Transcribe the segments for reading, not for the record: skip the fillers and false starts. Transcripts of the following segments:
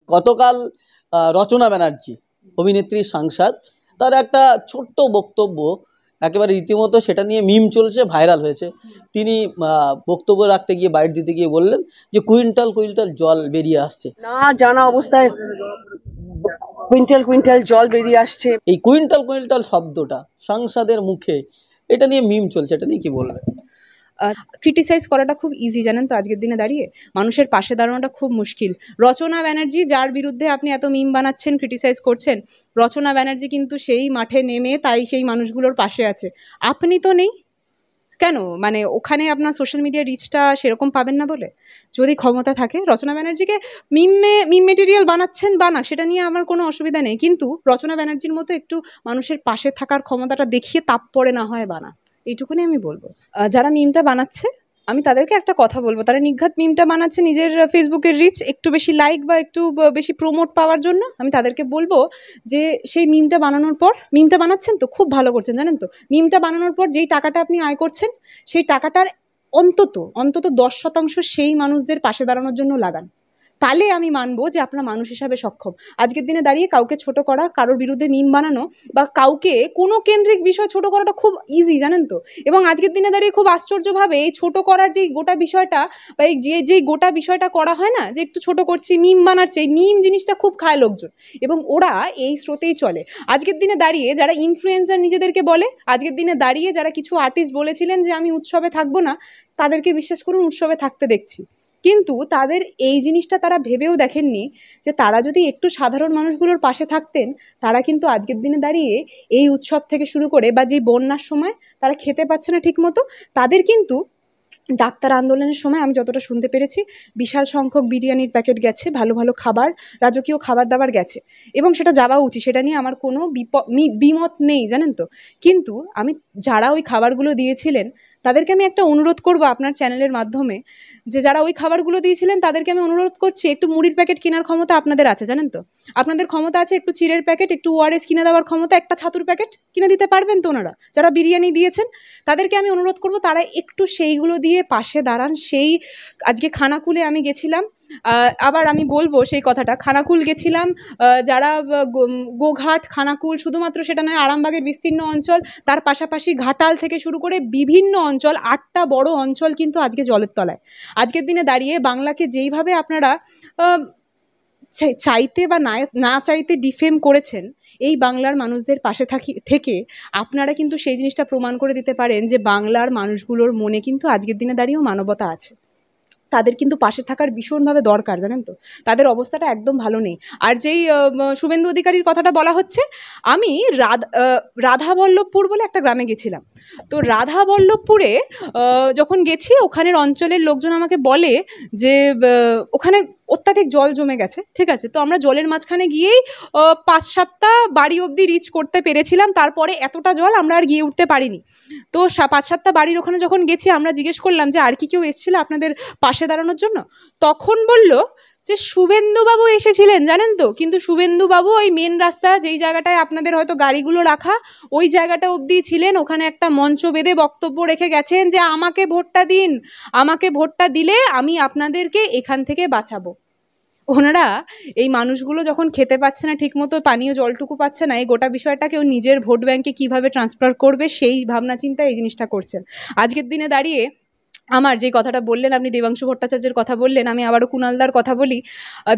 গতকাল রচনা ব্যানার্জি অভিনেত্রী সাংসদ তার একটা ছোট্ট বক্তব্য একেবারে রীতিমতো সেটা নিয়ে মিম চলছে, ভাইরাল হয়েছে। তিনি বক্তব্য রাখতে গিয়ে বাইট দিতে গিয়ে বললেন যে কুইন্টাল কুইন্টাল জল বেরিয়ে আসছে, না জানা অবস্থায় কুইন্টাল কুইন্টাল জল বেরিয়ে আসছে। এই কুইন্টাল কুইন্টাল শব্দটা সাংসদের মুখে, এটা নিয়ে মিম চলছে, এটা নিয়ে কি বলবেন? ক্রিটিসাইজ করাটা খুব ইজি, জানেন তো, আজকের দিনে দাঁড়িয়ে মানুষের পাশে দাঁড়ানোটা খুব মুশকিল। রচনা ব্যানার্জি, যার বিরুদ্ধে আপনি এত মিম বানাচ্ছেন, ক্রিটিসাইজ করছেন, রচনা ব্যানার্জি কিন্তু সেই মাঠে নেমে তাই সেই মানুষগুলোর পাশে আছে, আপনি তো নেই কেন? মানে ওখানে আপনার সোশ্যাল মিডিয়া রিচটা সেরকম পাবেন না বলে? যদি ক্ষমতা থাকে, রচনা ব্যানার্জিকে মিম মেটেরিয়াল বানাচ্ছেন, বানাক, সেটা নিয়ে আমার কোনো অসুবিধা নেই, কিন্তু রচনা ব্যানার্জির মতো একটু মানুষের পাশে থাকার ক্ষমতাটা দেখিয়ে তারপরে না হয় বানা, এইটুকুনি আমি বলবো। যারা মিমটা বানাচ্ছে, আমি তাদেরকে একটা কথা বলবো, তারা নিঘাত মিমটা বানাচ্ছে নিজের ফেসবুকের রিচ একটু বেশি লাইক বা একটু বেশি প্রমোট পাওয়ার জন্য। আমি তাদেরকে বলবো যে সেই মিমটা বানানোর পর, মিমটা বানাচ্ছেন তো খুব ভালো করছেন, জানেন তো, মিমটা বানানোর পর যেই টাকাটা আপনি আয় করছেন, সেই টাকাটার অন্তত অন্তত 10% সেই মানুষদের পাশে দাঁড়ানোর জন্য লাগান, তাহলে আমি মানবো যে আপনার মানুষ হিসাবে সক্ষম। আজকের দিনে দাঁড়িয়ে কাউকে ছোট করা, কারোর বিরুদ্ধে মিম বানানো বা কাউকে কোনো কেন্দ্রিক বিষয় ছোট করাটা খুব ইজি, জানেন তো। এবং আজকের দিনে দাঁড়িয়ে খুব আশ্চর্যভাবে এই ছোট করার যেই গোটা বিষয়টা বা এই যেই গোটা বিষয়টা করা হয় না, যে একটু ছোট করছি, মিম বানাচ্ছে, এই মিম জিনিসটা খুব খায় লোকজন এবং ওরা এই স্রোতেই চলে। আজকের দিনে দাঁড়িয়ে যারা ইনফ্লুয়েন্সার নিজেদেরকে বলে, আজকের দিনে দাঁড়িয়ে যারা কিছু আর্টিস্ট বলেছিলেন যে আমি উৎসবে থাকবো না, তাদেরকে বিশ্বাস করুন উৎসবে থাকতে দেখছি। কিন্তু তাদের এই জিনিসটা তারা ভেবেও দেখেননি যে তারা যদি একটু সাধারণ মানুষগুলোর পাশে থাকতেন, তারা কিন্তু আজকের দিনে দাঁড়িয়ে এই উৎসব থেকে শুরু করে বা যে বন্যার সময় তারা খেতে পাচ্ছে না ঠিক মতো, তাদের কিন্তু ডাক্তার আন্দোলনের সময় আমি যতটা শুনতে পেরেছি বিশাল সংখ্যক বিরিয়ানির প্যাকেট গেছে, ভালো ভালো খাবার, রাজকীয় খাবার দাবার গেছে, এবং সেটা যাওয়া উচিত, সেটা নিয়ে আমার কোনো বিমত নেই, জানেন তো। কিন্তু আমি যারা ওই খাবারগুলো দিয়েছিলেন তাদেরকে আমি একটা অনুরোধ করব আপনার চ্যানেলের মাধ্যমে, যে যারা ওই খাবারগুলো দিয়েছিলেন তাদেরকে আমি অনুরোধ করছি, একটু মুড়ির প্যাকেট কেনার ক্ষমতা আপনাদের আছে, জানেন তো, আপনাদের ক্ষমতা আছে, একটু চিড়ের প্যাকেট, একটু ওআরএস কিনে দেওয়ার ক্ষমতা, একটা ছাতুর প্যাকেট কিনে দিতে পারবেন তো ওনারা যারা বিরিয়ানি দিয়েছেন? তাদেরকে আমি অনুরোধ করব তারা একটু সেইগুলো দিয়ে পাশে দাঁড়ান। সেই আজকে খানাকুলে আমি গেছিলাম, আবার আমি বলবো সেই কথাটা, খানাকুল গেছিলাম, যারা গোঘাট, খানাকুল, শুধুমাত্র সেটা নয়, আরামবাগের বিস্তীর্ণ অঞ্চল, তার পাশাপাশি ঘাটাল থেকে শুরু করে বিভিন্ন অঞ্চল, 8টা বড় অঞ্চল কিন্তু আজকে জলের তলায়। আজকের দিনে দাঁড়িয়ে বাংলাকে যেইভাবে আপনারা চাইতে বা না চাইতে ডিফেম করেছেন, এই বাংলার মানুষদের পাশে থেকে আপনারা কিন্তু সেই জিনিসটা প্রমাণ করে দিতে পারেন যে বাংলার মানুষগুলোর মনে কিন্তু আজকের দিনে দাঁড়িয়েও মানবতা আছে, তাদের কিন্তু পাশে থাকার ভীষণভাবে দরকার, জানেন তো, তাদের অবস্থাটা একদম ভালো নেই। আর যেই শুভেন্দু অধিকারীর কথাটা বলা হচ্ছে, আমি রাধাবল্লভপুর বলে একটা গ্রামে গেছিলাম। তো রাধাবল্লভপুরে যখন গেছি, ওখানের অঞ্চলের লোকজন আমাকে বলে যে ওখানে অত্যাধিক জল জমে গেছে, ঠিক আছে। তো আমরা জলের মাঝখানে গিয়েই 5-7টা বাড়ি অবধি রিচ করতে পেরেছিলাম, তারপরে এতটা জল আমরা আর গিয়ে উঠতে পারিনি। তো 5-7টা বাড়ির ওখানে যখন গেছি, আমরা জিজ্ঞেস করলাম যে আর কি কেউ এসেছিল আপনাদের পাশে দাঁড়ানোর জন্য? তখন বলল যে শুভেন্দুবাবু এসেছিলেন, জানেন তো, কিন্তু শুভেন্দুবাবু ওই মেন রাস্তা যেই জায়গাটায় আপনাদের হয়তো গাড়িগুলো রাখা, ওই জায়গাটা অবধি ছিলেন, ওখানে একটা মঞ্চ বেঁধে বক্তব্য রেখে গেছেন যে আমাকে ভোটটা দিন, আমাকে ভোটটা দিলে আমি আপনাদেরকে এখান থেকে বাঁচাবো। ওনারা এই মানুষগুলো যখন খেতে পাচ্ছে না ঠিকমতো, পানীয় জলটুকু পাচ্ছে না, এই গোটা বিষয়টা কেউ নিজের ভোট ব্যাংকে কীভাবে ট্রান্সফার করবে সেই ভাবনা চিন্তা এই জিনিসটা করছেন। আজকের দিনে দাঁড়িয়ে আমার যে কথাটা বললেন আপনি, দেবাংশু ভট্টাচার্যের কথা বললেন, আমি আবারও কুণালদার কথা বলি।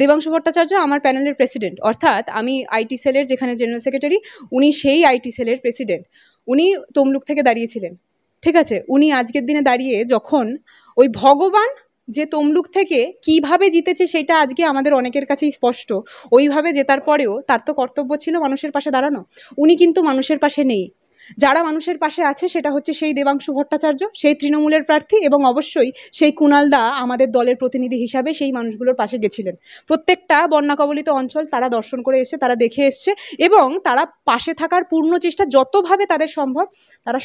দেবাংশু ভট্টাচার্য আমার প্যানেলের প্রেসিডেন্ট, অর্থাৎ আমি আইটি সেলের যেখানে জেনারেল সেক্রেটারি, উনি সেই আইটি সেলের প্রেসিডেন্ট। উনি তমলুক থেকে দাঁড়িয়েছিলেন, ঠিক আছে। উনি আজকের দিনে দাঁড়িয়ে যখন ওই ভগবান যে তমলুক থেকে কিভাবে জিতেছে সেটা আজকে আমাদের অনেকের কাছেই স্পষ্ট, ওইভাবে জেতার পরেও তার তো কর্তব্য ছিল মানুষের পাশে দাঁড়ানো। উনি কিন্তু মানুষের পাশে নেই। যারা মানুষের পাশে আছে সেটা হচ্ছে সেই দেবাংশু ভট্টাচার্য, সেই তৃণমূলের প্রার্থী, এবং অবশ্যই সেই কুণালদা আমাদের দলের প্রতিনিধি হিসাবে সেই মানুষগুলোর পাশে গেছিলেন। প্রত্যেকটা বন্যা কবলিত অঞ্চল তারা দর্শন করে এসছে, তারা দেখে এসছে, এবং তারা পাশে থাকার পূর্ণ চেষ্টা যতভাবে তাদের সম্ভব তারা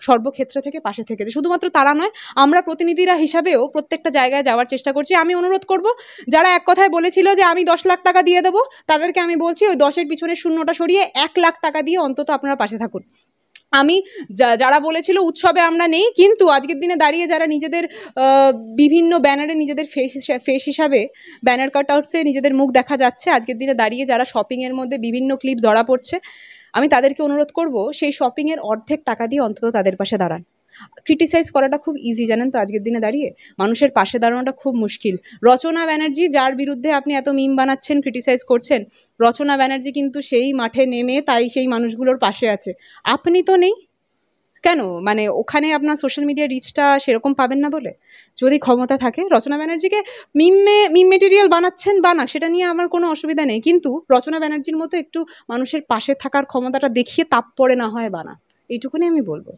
সর্বক্ষেত্র থেকে পাশে থেকেছে। শুধুমাত্র তারা নয়, আমরা প্রতিনিধিরা হিসাবেও প্রত্যেকটা জায়গায় যাওয়ার চেষ্টা করছি। আমি অনুরোধ করব, যারা এক কথায় বলেছিল যে আমি 10 লাখ টাকা দিয়ে দেবো, তাদেরকে আমি বলছি ওই 10-এর পিছনে শূন্যটা সরিয়ে 1 লাখ টাকা দিয়ে অন্তত আপনারা পাশে থাকুন। আমি যারা বলেছিল উৎসবে আমরা নেই, কিন্তু আজকের দিনে দাঁড়িয়ে যারা নিজেদের বিভিন্ন ব্যানারে নিজেদের ফেস হিসাবে ব্যানার কাট আউটসে নিজেদের মুখ দেখা যাচ্ছে, আজকের দিনে দাঁড়িয়ে যারা শপিংয়ের মধ্যে বিভিন্ন ক্লিপ ধরা পড়ছে, আমি তাদেরকে অনুরোধ করব সেই শপিংয়ের অর্ধেক টাকা দিয়ে অন্তত তাদের পাশে দাঁড়ান। ক্রিটিসাইজ করাটা খুব ইজি, জানেন তো আজকের দিনে দাঁড়িয়ে মানুষের পাশে দাঁড়ানোটা খুব মুশকিল। রচনা ব্যানার্জি, যার বিরুদ্ধে আপনি এত মিম বানাচ্ছেন, ক্রিটিসাইজ করছেন, রচনা ব্যানার্জি কিন্তু সেই মাঠে নেমে তাই সেই মানুষগুলোর পাশে আছে। আপনি তো নেই কেন? মানে ওখানে আপনার সোশ্যাল মিডিয়া রিচটা সেরকম পাবেন না বলে? যদি ক্ষমতা থাকে, রচনা ব্যানার্জিকে মিম মেটেরিয়াল বানাচ্ছেন, বানাক, সেটা নিয়ে আমার কোনো অসুবিধা নেই, কিন্তু রচনা ব্যানার্জির মতো একটু মানুষের পাশে থাকার ক্ষমতাটা দেখিয়ে তারপরে না হয় বানা, এইটুকুনি আমি বলবো।